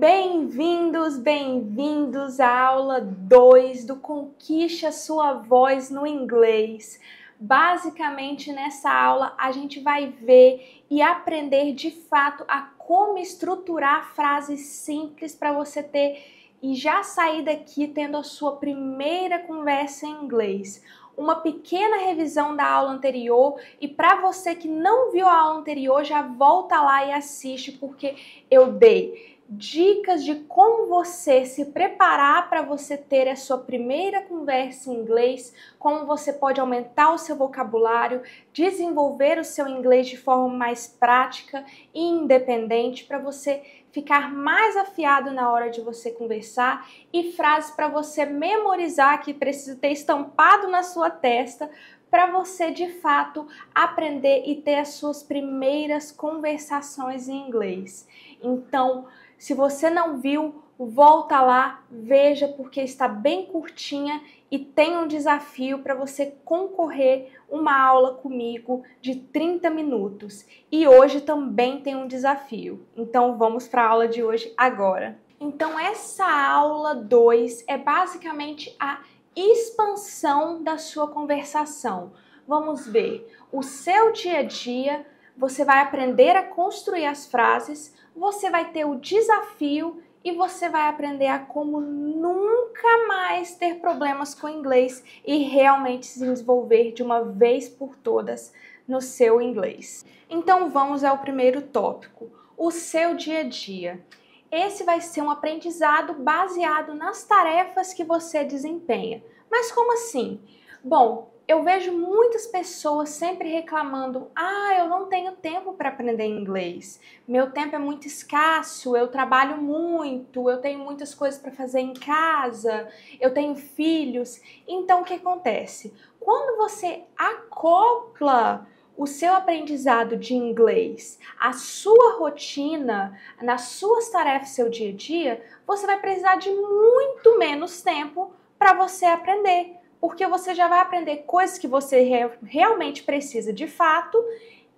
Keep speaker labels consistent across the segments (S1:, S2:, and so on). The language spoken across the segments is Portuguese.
S1: Bem-vindos, bem-vindos à aula 2 do Conquiste a Sua Voz no Inglês. Basicamente, nessa aula, a gente vai ver e aprender de fato a como estruturar frases simples para você ter e já sair daqui tendo a sua primeira conversa em inglês. Uma pequena revisão da aula anterior e para você que não viu a aula anterior, já volta lá e assiste porque eu dei dicas de como você se preparar para você ter a sua primeira conversa em inglês, como você pode aumentar o seu vocabulário, desenvolver o seu inglês de forma mais prática e independente para você ficar mais afiado na hora de você conversar e frases para você memorizar que precisa ter estampado na sua testa para você de fato aprender e ter as suas primeiras conversações em inglês. Então, se você não viu, volta lá, veja porque está bem curtinha e tem um desafio para você concorrer uma aula comigo de 30 minutos. E hoje também tem um desafio. Então vamos para a aula de hoje agora. Então essa aula 2 é basicamente a expansão da sua conversação. Vamos ver o seu dia a dia, você vai aprender a construir as frases, você vai ter o desafio e você vai aprender a como nunca mais ter problemas com inglês e realmente se desenvolver de uma vez por todas no seu inglês. Então vamos ao primeiro tópico, o seu dia a dia. Esse vai ser um aprendizado baseado nas tarefas que você desempenha. Mas como assim? Bom, eu vejo muitas pessoas sempre reclamando: eu não tenho tempo para aprender inglês, meu tempo é muito escasso, eu trabalho muito, eu tenho muitas coisas para fazer em casa, eu tenho filhos. Então o que acontece? Quando você acopla o seu aprendizado de inglês, a sua rotina, nas suas tarefas, seu dia a dia, você vai precisar de muito menos tempo para você aprender. Porque você já vai aprender coisas que você realmente precisa de fato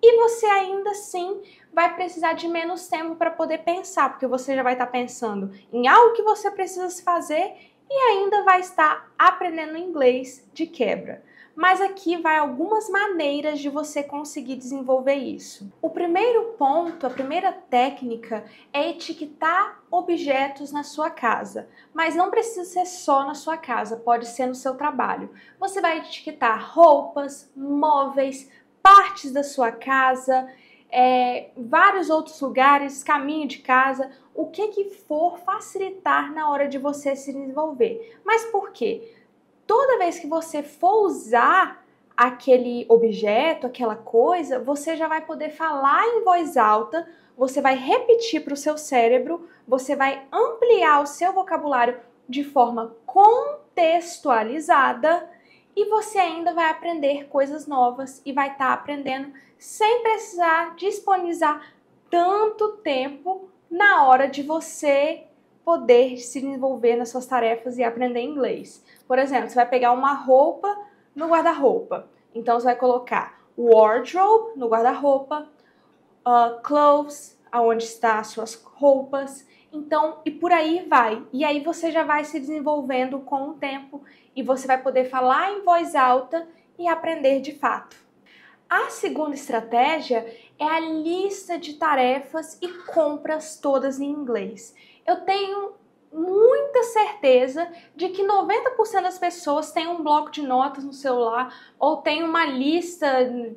S1: e você ainda assim vai precisar de menos tempo para poder pensar, porque você já vai estar pensando em algo que você precisa fazer e ainda vai estar aprendendo inglês de quebra. Mas aqui vai algumas maneiras de você conseguir desenvolver isso. O primeiro ponto, a primeira técnica é etiquetar objetos na sua casa. Mas não precisa ser só na sua casa, pode ser no seu trabalho. Você vai etiquetar roupas, móveis, partes da sua casa, vários outros lugares, caminho de casa, o que for facilitar na hora de você se desenvolver. Mas por quê? Toda vez que você for usar aquele objeto, aquela coisa, você já vai poder falar em voz alta, você vai repetir para o seu cérebro, você vai ampliar o seu vocabulário de forma contextualizada e você ainda vai aprender coisas novas e vai estar aprendendo sem precisar disponibilizar tanto tempo na hora de você poder se desenvolver nas suas tarefas e aprender inglês. Por exemplo, você vai pegar uma roupa no guarda-roupa. Então, você vai colocar wardrobe no guarda-roupa, clothes, aonde estão as suas roupas. Então, e por aí vai. E aí você já vai se desenvolvendo com o tempo e você vai poder falar em voz alta e aprender de fato. A segunda estratégia é a lista de tarefas e compras todas em inglês. Eu tenho muita certeza de que 90% das pessoas têm um bloco de notas no celular ou tem uma lista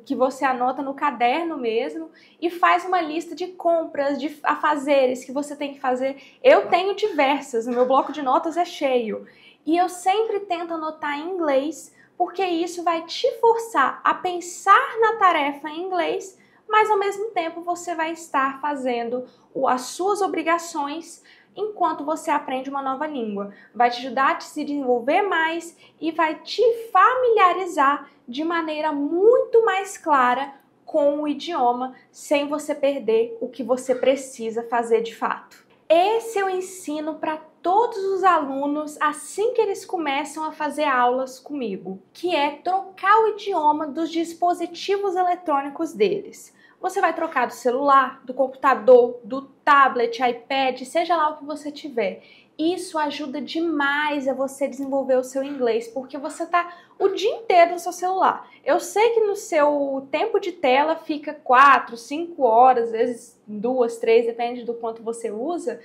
S1: que você anota no caderno mesmo e faz uma lista de compras, de afazeres que você tem que fazer. Eu tenho diversas, o meu bloco de notas é cheio e eu sempre tento anotar em inglês porque isso vai te forçar a pensar na tarefa em inglês, mas ao mesmo tempo você vai estar fazendo as suas obrigações enquanto você aprende uma nova língua. Vai te ajudar a se desenvolver mais e vai te familiarizar de maneira muito mais clara com o idioma, sem você perder o que você precisa fazer de fato. Esse eu ensino para todos os alunos assim que eles começam a fazer aulas comigo, que é trocar o idioma dos dispositivos eletrônicos deles. Você vai trocar do celular, do computador, do tablet, iPad, seja lá o que você tiver. Isso ajuda demais a você desenvolver o seu inglês, porque você tá o dia inteiro no seu celular. Eu sei que no seu tempo de tela fica 4, 5 horas, às vezes 2, 3, depende do quanto você usa.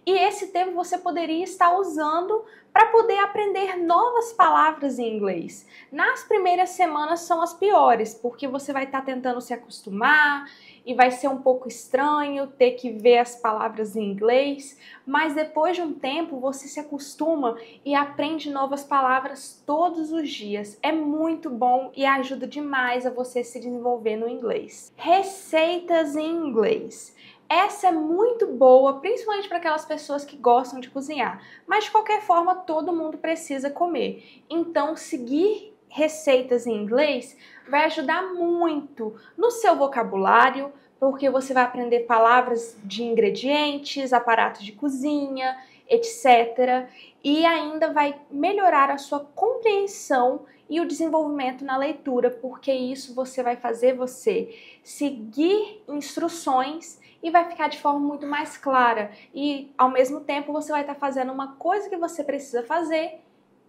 S1: E esse tempo você poderia estar usando para poder aprender novas palavras em inglês. Nas primeiras semanas são as piores, porque você vai estar tentando se acostumar e vai ser um pouco estranho ter que ver as palavras em inglês, mas depois de um tempo você se acostuma e aprende novas palavras todos os dias. É muito bom e ajuda demais a você se desenvolver no inglês. Receitas em inglês. Essa é muito boa, principalmente para aquelas pessoas que gostam de cozinhar. Mas de qualquer forma, todo mundo precisa comer. Então, seguir receitas em inglês vai ajudar muito no seu vocabulário, porque você vai aprender palavras de ingredientes, aparatos de cozinha, etc. E ainda vai melhorar a sua compreensão e o desenvolvimento na leitura, porque isso você vai fazer você seguir instruções e vai ficar de forma muito mais clara. E, ao mesmo tempo, você vai estar fazendo uma coisa que você precisa fazer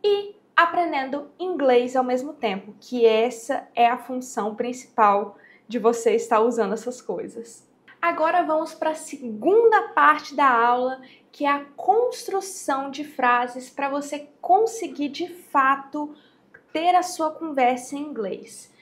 S1: e aprendendo inglês ao mesmo tempo, que essa é a função principal de você estar usando essas coisas. Agora vamos para a segunda parte da aula, que é a construção de frases para você conseguir, de fato, ter a sua conversa em inglês.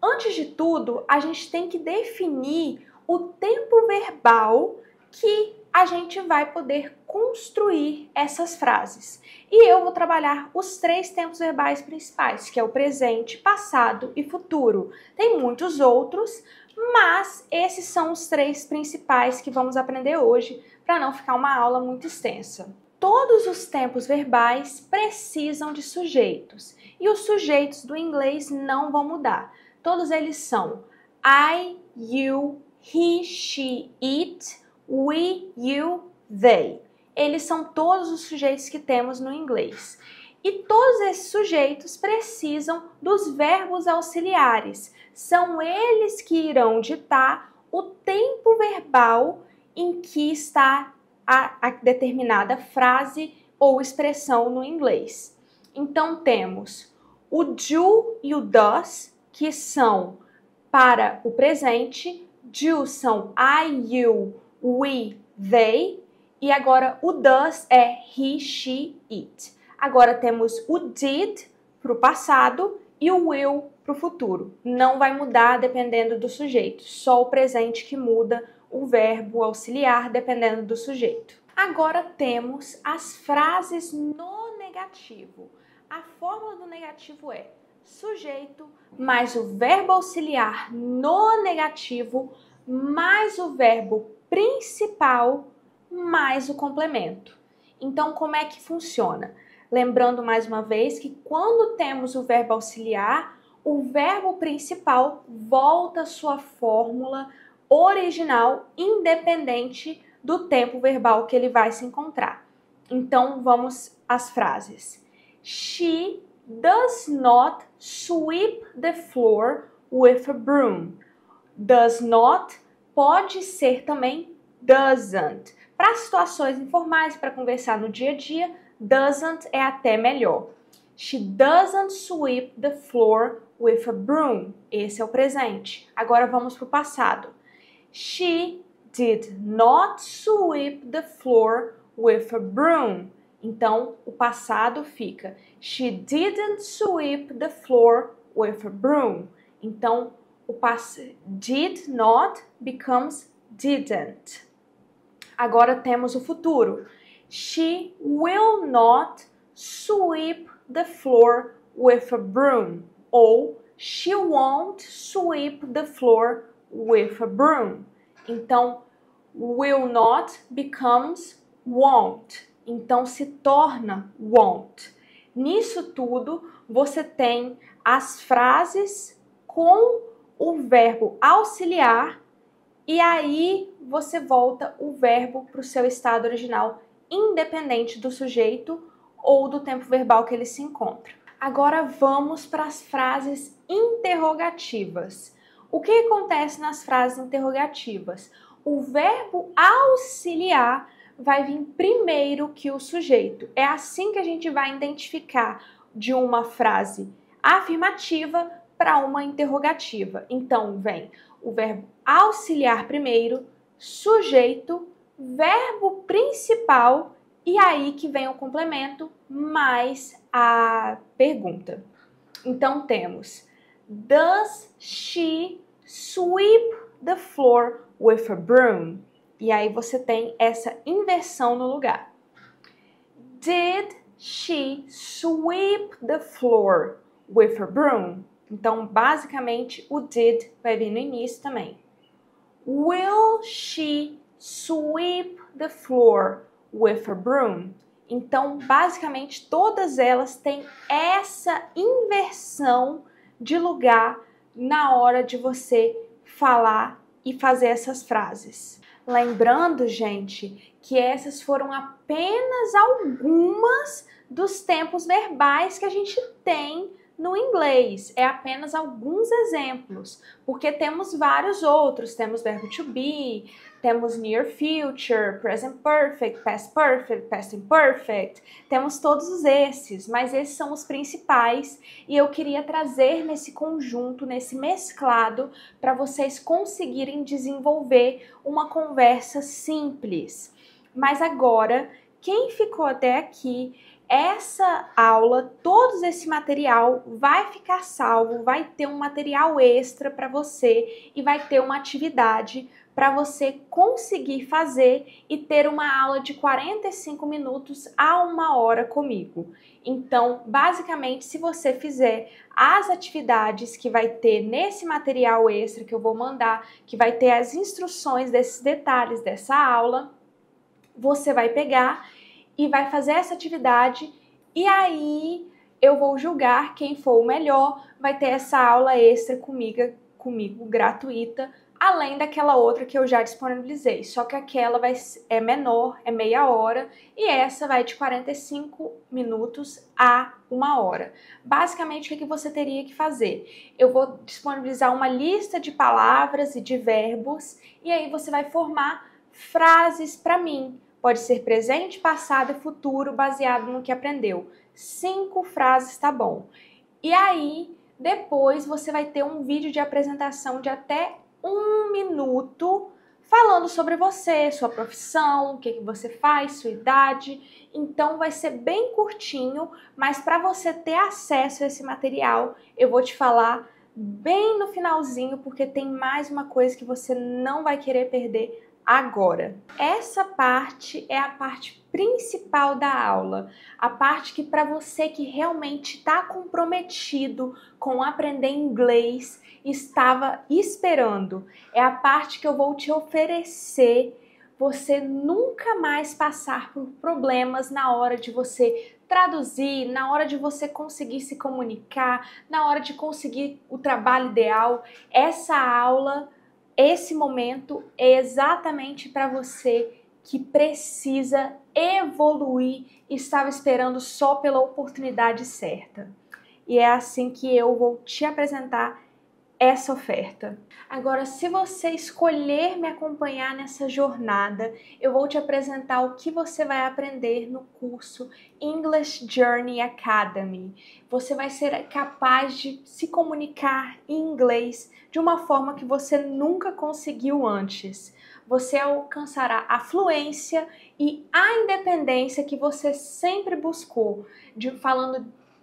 S1: Antes de tudo, a gente tem que definir o tempo verbal que a gente vai poder construir essas frases. E eu vou trabalhar os 3 tempos verbais principais, que é o presente, passado e futuro. Tem muitos outros, mas esses são os 3 principais que vamos aprender hoje, para não ficar uma aula muito extensa. Todos os tempos verbais precisam de sujeitos, e os sujeitos do inglês não vão mudar. Todos eles são I, you, he, she, it, we, you, they. Eles são todos os sujeitos que temos no inglês. E todos esses sujeitos precisam dos verbos auxiliares. São eles que irão ditar o tempo verbal em que está a determinada frase ou expressão no inglês. Então temos o do e o does, que são para o presente. Do são I, you, we, they. E agora o does é he, she, it. Agora temos o did para o passado e o will para o futuro. Não vai mudar dependendo do sujeito, só o presente que muda o verbo auxiliar dependendo do sujeito. Agora temos as frases no negativo. A fórmula do negativo é sujeito mais o verbo auxiliar no negativo mais o verbo principal mais o complemento. Então, como é que funciona? Lembrando mais uma vez que quando temos o verbo auxiliar, o verbo principal volta à sua fórmula original, independente do tempo verbal que ele vai se encontrar. Então, vamos às frases. She does not sweep the floor with a broom. Does not pode ser também doesn't. Para situações informais, para conversar no dia a dia, doesn't é até melhor. She doesn't sweep the floor with a broom. Esse é o presente. Agora vamos para o passado. She did not sweep the floor with a broom. Então, o passado fica She didn't sweep the floor with a broom. Então, o did not becomes didn't. Agora temos o futuro. She will not sweep the floor with a broom. Ou she won't sweep the floor with a broom. Então, will not becomes won't. Então, se torna won't. Nisso tudo, você tem as frases com o verbo auxiliar e aí você volta o verbo para o seu estado original, independente do sujeito ou do tempo verbal que ele se encontra. Agora vamos para as frases interrogativas. O que acontece nas frases interrogativas? o verbo auxiliar vai vir primeiro que o sujeito. É assim que a gente vai identificar de uma frase afirmativa para uma interrogativa. Então, vem o verbo auxiliar primeiro, sujeito, verbo principal e aí que vem o complemento mais a pergunta. Então, temos: Does she sweep the floor with a broom? E aí você tem essa inversão no lugar. Did she sweep the floor with a broom? Então, basicamente, o did vai vir no início também. Will she sweep the floor with a broom? Então, basicamente, todas elas têm essa inversão de lugar na hora de você falar e fazer essas frases. Lembrando, gente, que essas foram apenas algumas dos tempos verbais que a gente tem no inglês. É apenas alguns exemplos, porque temos vários outros. Temos verbo to be, temos near future, present perfect, past imperfect. Temos todos esses, mas esses são os principais e eu queria trazer nesse conjunto, nesse mesclado, para vocês conseguirem desenvolver uma conversa simples. Mas agora, quem ficou até aqui, essa aula, todo esse material vai ficar salvo, vai ter um material extra para você e vai ter uma atividade para você conseguir fazer e ter uma aula de 45 minutos a 1 hora comigo. Então, basicamente, se você fizer as atividades que vai ter nesse material extra que eu vou mandar, que vai ter as instruções desses detalhes dessa aula, você vai pegar e vai fazer essa atividade e aí eu vou julgar quem for o melhor, vai ter essa aula extra comigo gratuita, além daquela outra que eu já disponibilizei, só que aquela é menor, é meia hora, e essa vai de 45 minutos a 1 hora. Basicamente, o que você teria que fazer? Eu vou disponibilizar uma lista de palavras e de verbos, e aí você vai formar frases para mim. Pode ser presente, passado e futuro, baseado no que aprendeu. 5 frases tá bom. E aí, depois você vai ter um vídeo de apresentação de até 1 minuto falando sobre você, sua profissão, o que você faz, sua idade. Então vai ser bem curtinho, mas para você ter acesso a esse material, eu vou te falar bem no finalzinho, porque tem mais uma coisa que você não vai querer perder agora. Essa parte é a parte principal da aula, a parte que para você que realmente está comprometido com aprender inglês, estava esperando. É a parte que eu vou te oferecer você nunca mais passar por problemas na hora de você traduzir, na hora de você conseguir se comunicar, na hora de conseguir o trabalho ideal. Essa aula, esse momento é exatamente para você que precisa evoluir e estava esperando só pela oportunidade certa. E é assim que eu vou te apresentar essa oferta. Agora, se você escolher me acompanhar nessa jornada, eu vou te apresentar o que você vai aprender no curso English Journey Academy. Você vai ser capaz de se comunicar em inglês de uma forma que você nunca conseguiu antes. Você alcançará a fluência e a independência que você sempre buscou,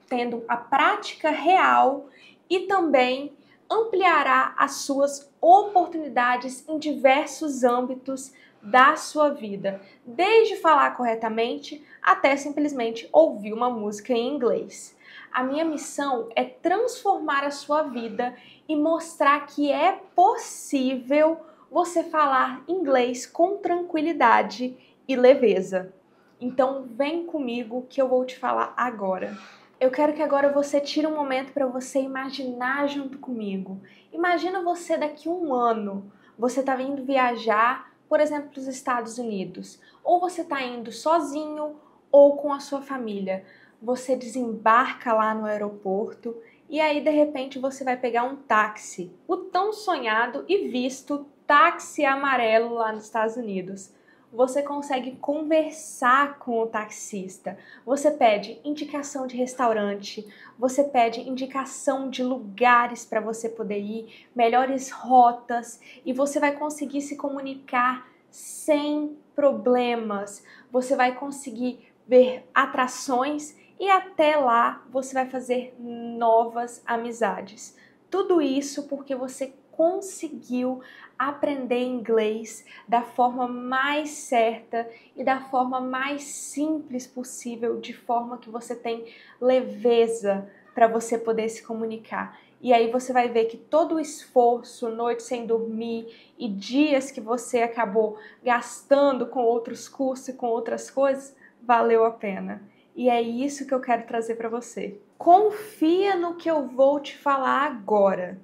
S1: tendo a prática real e também ampliará as suas oportunidades em diversos âmbitos da sua vida, desde falar corretamente até simplesmente ouvir uma música em inglês. A minha missão é transformar a sua vida e mostrar que é possível você falar inglês com tranquilidade e leveza. Então vem comigo que eu vou te falar agora. Eu quero que agora você tire um momento para você imaginar junto comigo. Imagina você daqui a 1 ano, você está indo viajar, por exemplo, para os Estados Unidos. Ou você está indo sozinho ou com a sua família. Você desembarca lá no aeroporto e aí de repente você vai pegar um táxi. O tão sonhado e visto táxi amarelo lá nos Estados Unidos. Você consegue conversar com o taxista, você pede indicação de restaurante, você pede indicação de lugares para você poder ir, melhores rotas, e você vai conseguir se comunicar sem problemas. Você vai conseguir ver atrações e até lá você vai fazer novas amizades. Tudo isso porque você conseguiu aprender inglês da forma mais certa e da forma mais simples possível, de forma que você tem leveza para você poder se comunicar. E aí você vai ver que todo o esforço, noite sem dormir e dias que você acabou gastando com outros cursos e com outras coisas, valeu a pena. E é isso que eu quero trazer para você. Confia no que eu vou te falar agora.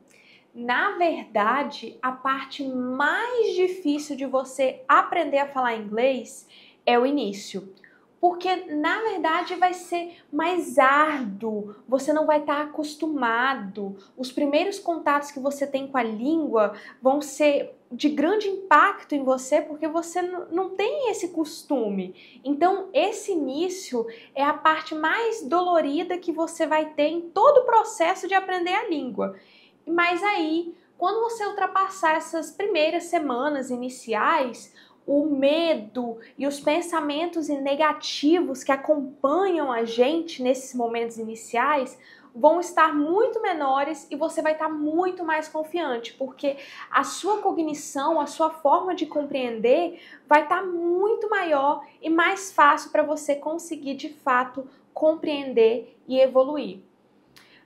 S1: Na verdade, a parte mais difícil de você aprender a falar inglês é o início. Porque, na verdade, vai ser mais árduo, você não vai estar acostumado. Os primeiros contatos que você tem com a língua vão ser de grande impacto em você, porque você não tem esse costume. Então, esse início é a parte mais dolorida que você vai ter em todo o processo de aprender a língua. Mas aí, quando você ultrapassar essas primeiras semanas iniciais, o medo e os pensamentos negativos que acompanham a gente nesses momentos iniciais vão estar muito menores e você vai estar muito mais confiante, porque a sua cognição, a sua forma de compreender vai estar muito maior e mais fácil para você conseguir de fato compreender e evoluir.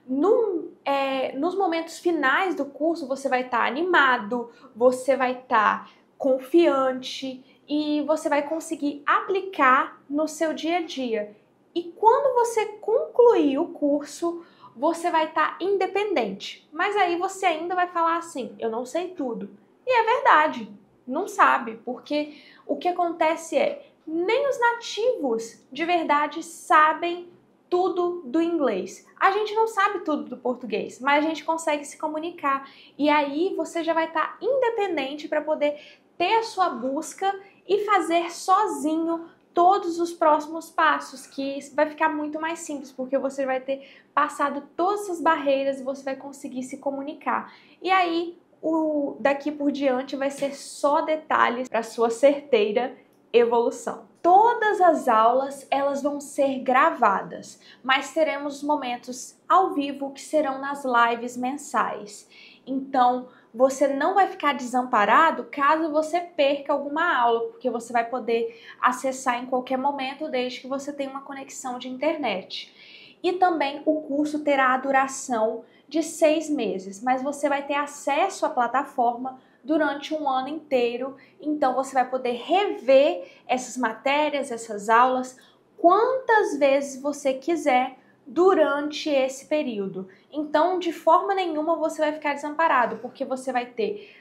S1: Nos momentos finais do curso, você vai estar animado, você vai estar confiante e você vai conseguir aplicar no seu dia a dia. E quando você concluir o curso, você vai estar independente. Mas aí você ainda vai falar assim, eu não sei tudo. E é verdade, não sabe, porque o que acontece é, nem os nativos de verdade sabem tudo do inglês. A gente não sabe tudo do português, mas a gente consegue se comunicar. E aí você já vai estar independente para poder ter a sua busca e fazer sozinho todos os próximos passos, que vai ficar muito mais simples, porque você vai ter passado todas essas barreiras e você vai conseguir se comunicar. E aí, daqui por diante vai ser só detalhes para sua certeira evolução. Todas as aulas elas vão ser gravadas, mas teremos momentos ao vivo que serão nas lives mensais. Então, você não vai ficar desamparado caso você perca alguma aula, porque você vai poder acessar em qualquer momento, desde que você tenha uma conexão de internet. E também o curso terá a duração de 6 meses, mas você vai ter acesso à plataforma durante um ano inteiro, então você vai poder rever essas matérias, essas aulas, quantas vezes você quiser durante esse período. Então, de forma nenhuma você vai ficar desamparado, porque você vai ter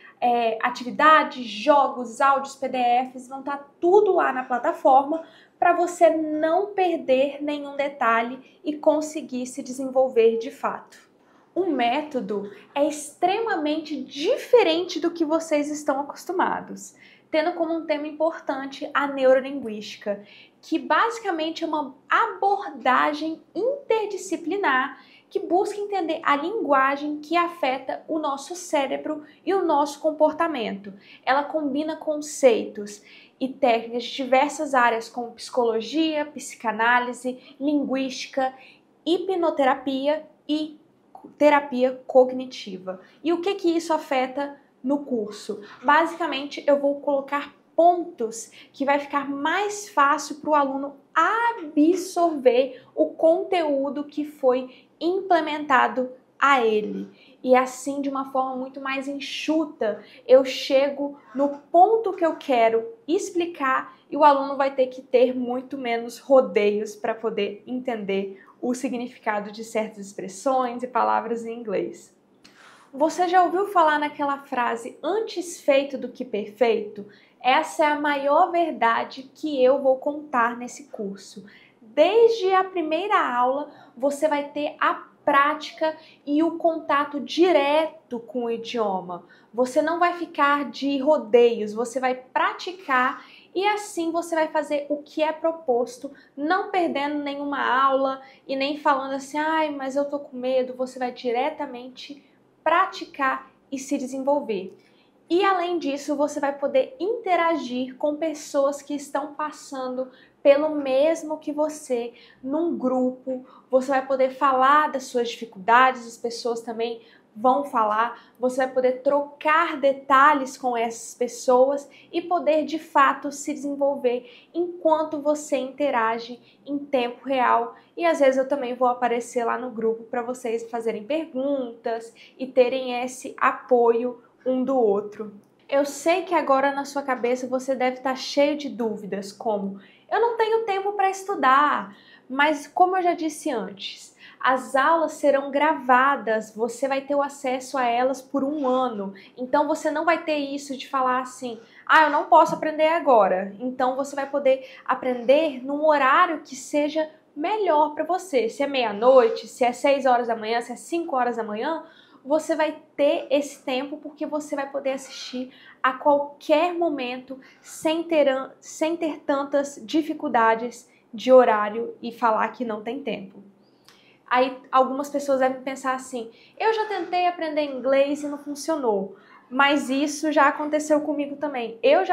S1: atividades, jogos, áudios, PDFs, vão estar tudo lá na plataforma para você não perder nenhum detalhe e conseguir se desenvolver de fato. O método é extremamente diferente do que vocês estão acostumados, tendo como um tema importante a neurolinguística, que basicamente é uma abordagem interdisciplinar que busca entender a linguagem que afeta o nosso cérebro e o nosso comportamento. Ela combina conceitos e técnicas de diversas áreas como psicologia, psicanálise, linguística, hipnoterapia e terapia cognitiva. E o que isso afeta no curso? Basicamente, eu vou colocar pontos que vai ficar mais fácil para o aluno absorver o conteúdo que foi implementado a ele. E assim, de uma forma muito mais enxuta, eu chego no ponto que eu quero explicar e o aluno vai ter que ter muito menos rodeios para poder entender o significado de certas expressões e palavras em inglês. Você já ouviu falar naquela frase antes feito do que perfeito? Essa é a maior verdade que eu vou contar nesse curso. Desde a primeira aula, você vai ter a prática e o contato direto com o idioma. Você não vai ficar de rodeios, você vai praticar e assim você vai fazer o que é proposto, não perdendo nenhuma aula e nem falando assim, ai, mas eu tô com medo. Você vai diretamente praticar e se desenvolver. E além disso, você vai poder interagir com pessoas que estão passando pelo mesmo que você, num grupo. Você vai poder falar das suas dificuldades, as pessoas também vão falar. Você vai poder trocar detalhes com essas pessoas e poder de fato se desenvolver enquanto você interage em tempo real. E às vezes eu também vou aparecer lá no grupo para vocês fazerem perguntas e terem esse apoio um do outro. Eu sei que agora na sua cabeça você deve estar cheio de dúvidas, como eu não tenho tempo para estudar, mas como eu já disse antes, as aulas serão gravadas, você vai ter o acesso a elas por 1 ano, então você não vai ter isso de falar assim, ah, eu não posso aprender agora, então você vai poder aprender num horário que seja melhor para você, se é meia-noite, se é 6 horas da manhã, se é 5 horas da manhã, você vai ter esse tempo porque você vai poder assistir a qualquer momento sem ter tantas dificuldades de horário e falar que não tem tempo. Aí algumas pessoas devem pensar assim, eu já tentei aprender inglês e não funcionou, mas isso já aconteceu comigo também. Eu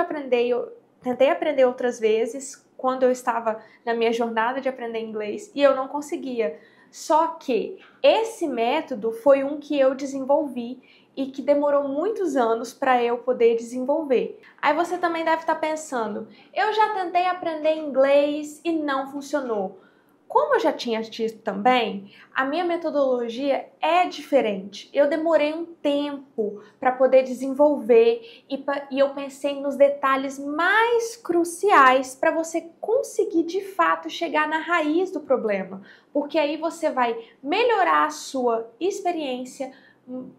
S1: tentei aprender outras vezes quando eu estava na minha jornada de aprender inglês e eu não conseguia. Só que esse método foi um que eu desenvolvi e que demorou muitos anos para eu poder desenvolver. Aí você também deve estar pensando, eu já tentei aprender inglês e não funcionou. Como eu já tinha dito também, a minha metodologia é diferente. Eu demorei um tempo para poder desenvolver e eu pensei nos detalhes mais cruciais para você conseguir de fato chegar na raiz do problema, porque aí você vai melhorar a sua experiência,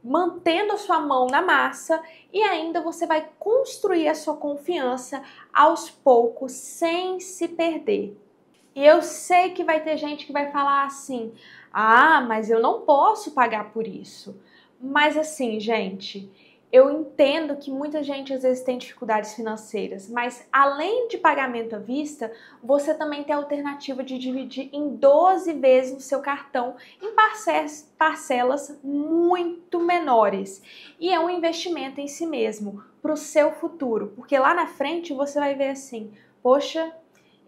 S1: mantendo a sua mão na massa e ainda você vai construir a sua confiança aos poucos sem se perder. E eu sei que vai ter gente que vai falar assim, ah, mas eu não posso pagar por isso. Mas assim, gente, eu entendo que muita gente às vezes tem dificuldades financeiras, mas além de pagamento à vista, você também tem a alternativa de dividir em 12 vezes no seu cartão em parcelas muito menores. E é um investimento em si mesmo, para o seu futuro, porque lá na frente você vai ver assim, poxa,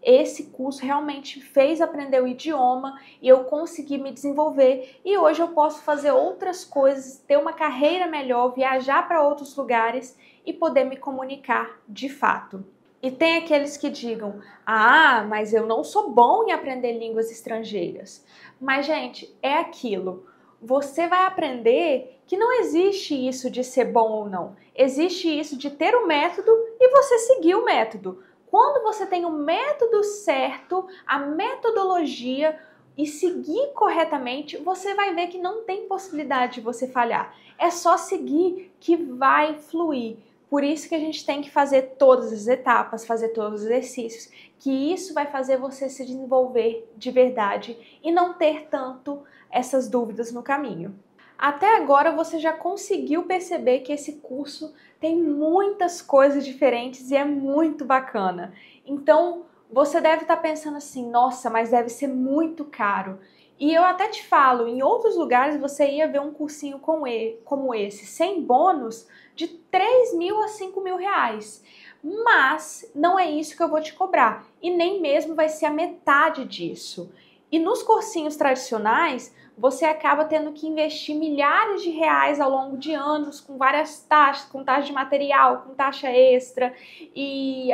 S1: esse curso realmente fez aprender o idioma e eu consegui me desenvolver e hoje eu posso fazer outras coisas, ter uma carreira melhor, viajar para outros lugares e poder me comunicar de fato. E tem aqueles que digam, ah, mas eu não sou bom em aprender línguas estrangeiras. Mas, gente, é aquilo. Você vai aprender que não existe isso de ser bom ou não. Existe isso de ter o método e você seguir o método. Quando você tem o método certo, a metodologia e seguir corretamente, você vai ver que não tem possibilidade de você falhar. É só seguir que vai fluir. Por isso que a gente tem que fazer todas as etapas, fazer todos os exercícios, que isso vai fazer você se desenvolver de verdade e não ter tanto essas dúvidas no caminho. Até agora você já conseguiu perceber que esse curso tem muitas coisas diferentes e é muito bacana. Então você deve estar pensando assim, nossa, mas deve ser muito caro. E eu até te falo, em outros lugares você ia ver um cursinho como esse, sem bônus, de 3 mil a 5 mil reais. Mas não é isso que eu vou te cobrar. E nem mesmo vai ser a metade disso. E nos cursinhos tradicionais, você acaba tendo que investir milhares de reais ao longo de anos, com várias taxas, com taxa de material, com taxa extra e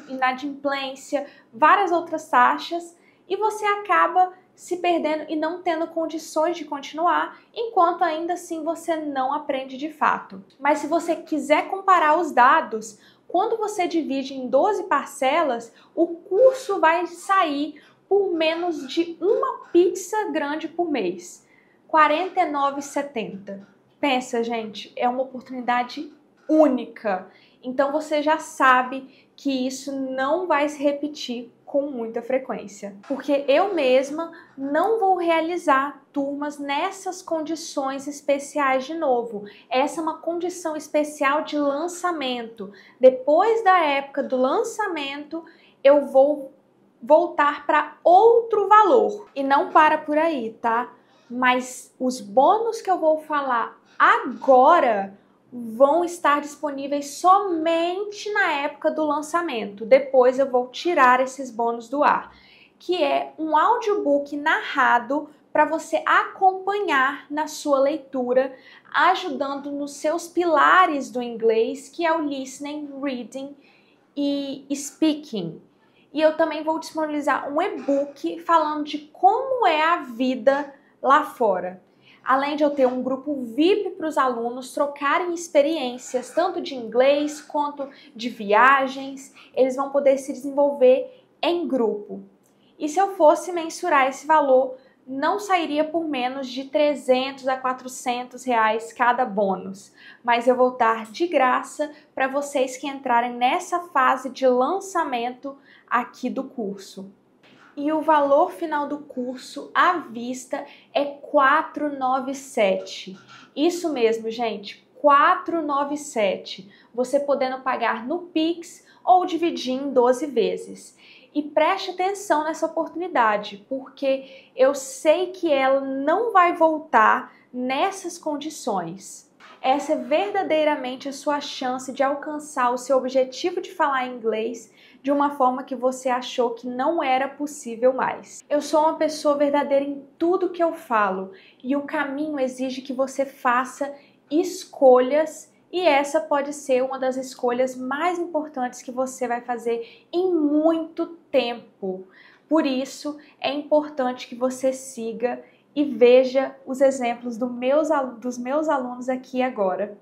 S1: inadimplência, várias outras taxas, e você acaba se perdendo e não tendo condições de continuar, enquanto ainda assim você não aprende de fato. Mas se você quiser comparar os dados, quando você divide em 12 parcelas, o curso vai sair por menos de uma pizza grande por mês, R$ 49,70. Pensa, gente, é uma oportunidade única. Então você já sabe que isso não vai se repetir com muita frequência, porque eu mesma não vou realizar turmas nessas condições especiais de novo. Essa é uma condição especial de lançamento. Depois da época do lançamento, eu vou voltar para outro valor. E não para por aí, tá? Mas os bônus que eu vou falar agora vão estar disponíveis somente na época do lançamento. Depois eu vou tirar esses bônus do ar, que é um audiobook narrado para você acompanhar na sua leitura, ajudando nos seus pilares do inglês, que é o listening, reading e speaking. E eu também vou disponibilizar um e-book falando de como é a vida lá fora. Além de eu ter um grupo VIP para os alunos trocarem experiências, tanto de inglês quanto de viagens, eles vão poder se desenvolver em grupo. E se eu fosse mensurar esse valor, não sairia por menos de 300 a 400 reais cada bônus. Mas eu vou dar de graça para vocês que entrarem nessa fase de lançamento aqui do curso. E o valor final do curso à vista é R$ 497. Isso mesmo, gente, R$ 497. Você podendo pagar no Pix ou dividir em 12 vezes. E preste atenção nessa oportunidade, porque eu sei que ela não vai voltar nessas condições. Essa é verdadeiramente a sua chance de alcançar o seu objetivo de falar inglês de uma forma que você achou que não era possível mais. Eu sou uma pessoa verdadeira em tudo que eu falo e o caminho exige que você faça escolhas e essa pode ser uma das escolhas mais importantes que você vai fazer em muito tempo. Por isso, é importante que você siga e veja os exemplos dos meus alunos aqui agora.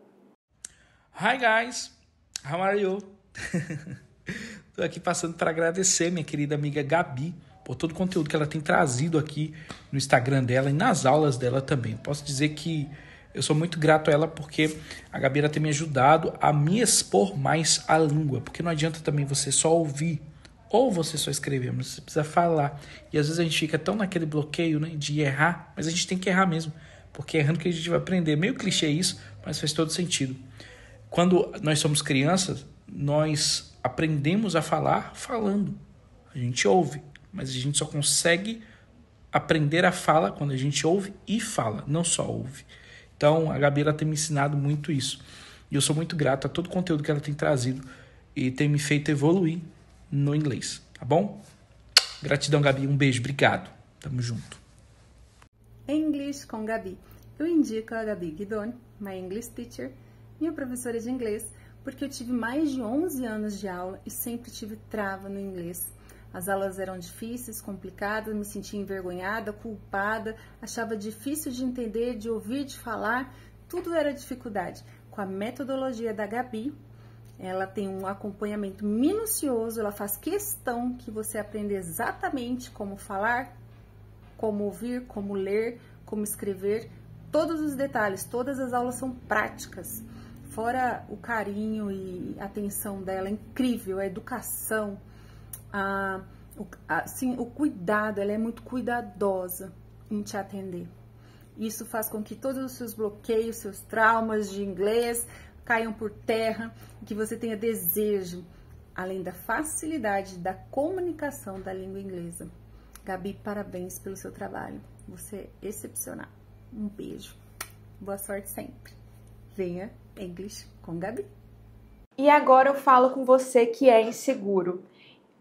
S2: Hi guys, how are you? Estou aqui passando para agradecer minha querida amiga Gabi por todo o conteúdo que ela tem trazido aqui no Instagram dela e nas aulas dela também. Posso dizer que eu sou muito grato a ela porque a Gabi ela tem me ajudado a me expor mais à língua, porque não adianta também você só ouvir ou você só escrever, mas você precisa falar. E às vezes a gente fica tão naquele bloqueio, né, de errar, mas a gente tem que errar mesmo, porque é errando que a gente vai aprender. Meio clichê isso, mas faz todo sentido. Quando nós somos crianças, nós aprendemos a falar falando. A gente ouve, mas a gente só consegue aprender a fala quando a gente ouve e fala, não só ouve. Então, a Gabi ela tem me ensinado muito isso. E eu sou muito grato a todo o conteúdo que ela tem trazido e tem me feito evoluir no inglês, tá bom? Gratidão, Gabi. Um beijo. Obrigado. Tamo junto.
S3: English com Gabi. Eu indico a Gabi Guidoni, my English teacher, minha professora de inglês, porque eu tive mais de 11 anos de aula e sempre tive trava no inglês. As aulas eram difíceis, complicadas, me sentia envergonhada, culpada, achava difícil de entender, de ouvir, de falar, tudo era dificuldade. Com a metodologia da Gabi, ela tem um acompanhamento minucioso, ela faz questão que você aprenda exatamente como falar, como ouvir, como ler, como escrever, todos os detalhes, todas as aulas são práticas. Fora o carinho e atenção dela, é incrível, a educação, o cuidado, ela é muito cuidadosa em te atender. Isso faz com que todos os seus bloqueios, seus traumas de inglês caiam por terra, que você tenha desejo, além da facilidade da comunicação da língua inglesa. Gabi, parabéns pelo seu trabalho, você é excepcional. Um beijo, boa sorte sempre. Venha English com Gabi.
S1: E agora eu falo com você que é inseguro.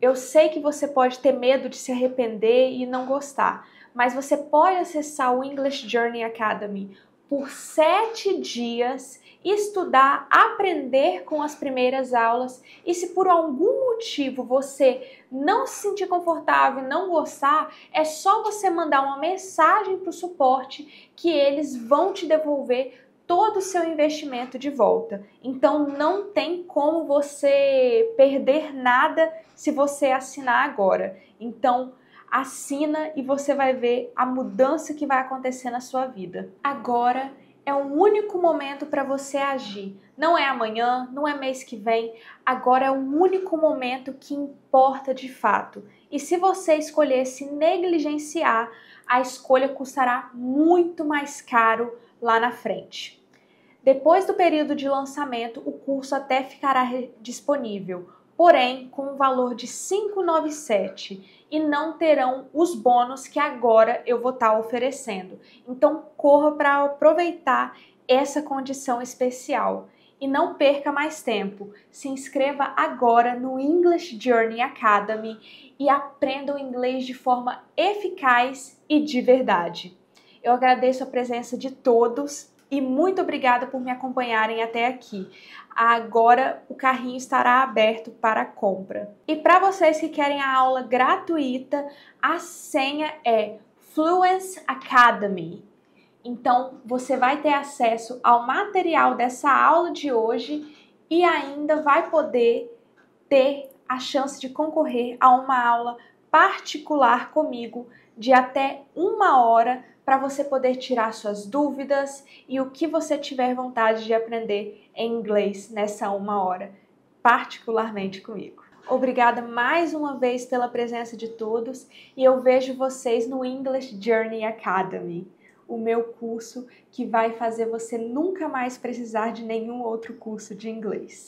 S1: Eu sei que você pode ter medo de se arrepender e não gostar, mas você pode acessar o English Journey Academy por 7 dias, estudar, aprender com as primeiras aulas e se por algum motivo você não se sentir confortável e não gostar, é só você mandar uma mensagem para o suporte que eles vão te devolver todo o seu investimento de volta. Então não tem como você perder nada se você assinar agora. Então assina e você vai ver a mudança que vai acontecer na sua vida. Agora é o único momento para você agir. Não é amanhã, não é mês que vem. Agora é o único momento que importa de fato. E se você escolhesse negligenciar, a escolha custará muito mais caro lá na frente. Depois do período de lançamento, o curso até ficará disponível, porém com um valor de R$ 597 e não terão os bônus que agora eu vou estar oferecendo. Então corra para aproveitar essa condição especial. E não perca mais tempo. Se inscreva agora no English Journey Academy e aprenda o inglês de forma eficaz e de verdade. Eu agradeço a presença de todos e muito obrigada por me acompanharem até aqui. Agora o carrinho estará aberto para compra. E para vocês que querem a aula gratuita, a senha é Fluency Academy. Então, você vai ter acesso ao material dessa aula de hoje e ainda vai poder ter a chance de concorrer a uma aula particular comigo de até 1 hora para você poder tirar suas dúvidas e o que você tiver vontade de aprender em inglês nessa 1 hora, particularmente comigo. Obrigada mais uma vez pela presença de todos e eu vejo vocês no English Journey Academy, o meu curso que vai fazer você nunca mais precisar de nenhum outro curso de inglês.